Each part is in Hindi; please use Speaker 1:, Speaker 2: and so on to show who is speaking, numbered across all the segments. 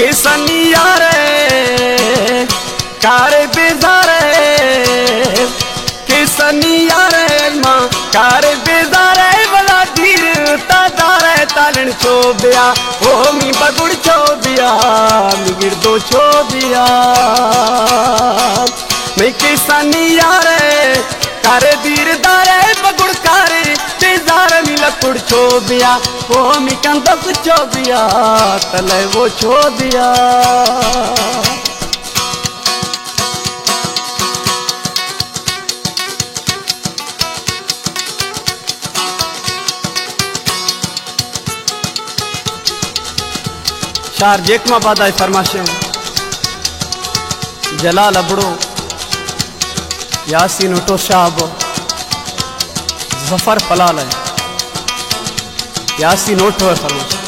Speaker 1: किसनिया रे कार बेजारे किसनिया रे मां कार बेजारे वाला धीर तादारे तालन चोबिया ओ मी बगुड़ चोबिया मी गिरदो चोबिया मैं किसनिया रे कार धीर दारे बगुड़ कार बेजार मी लकुड़ चोबिया ओ मी कंदक चोबिया तले वो चोबिया शार जेकमा बादाई फरमाशे जलाल अबड़ो यासीन उठो शाहब जफर फलाल है यासीन उठो है फरमाशे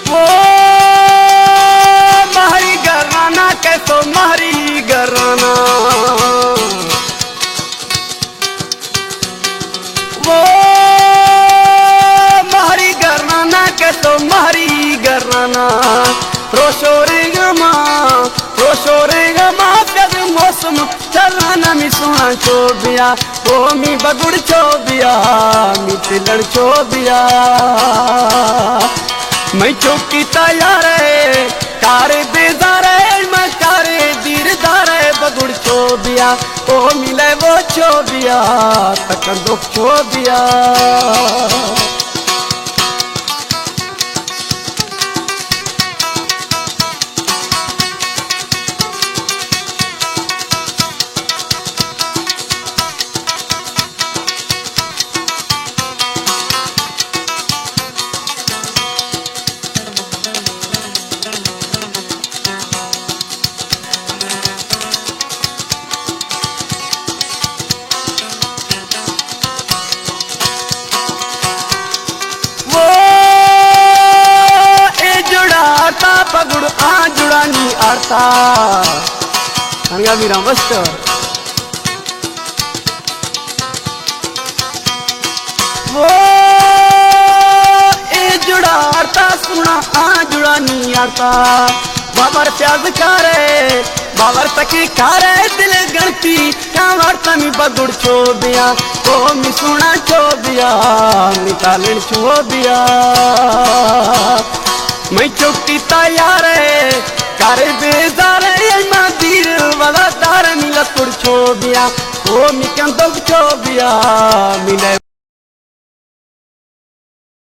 Speaker 1: वो महरी गराना कैसो महरी गराना वो तो महरी गराना रोशोरेगा प्यार मौसम चलाना मी सोना चोबिया ओ मी बगुड़ चोबिया मी तिलड़ चोबिया मैं चौकी तैयार कारे बेजारे मैं कारे दीरदारे बगुड़ चोबिया ओ मिले वो चोबिया तक दुख चोबिया पगुड़ आ जुड़ानी आरता हंगा वीरा मस्त वो ए जुड़ाता सुना आ जुड़ानी आरता बाबर प्याज कारे बाबर तकी कारे दिल गणती क्या वार्ता मी बगुड़ चोबिया ओ मी सुना चोबिया मी तालन चोबिया मैं चौकी तैयार कारे बेजारे मदीर वाला तार मिला तुड़ चोबिया ओ मी कंदो चोबिया मिले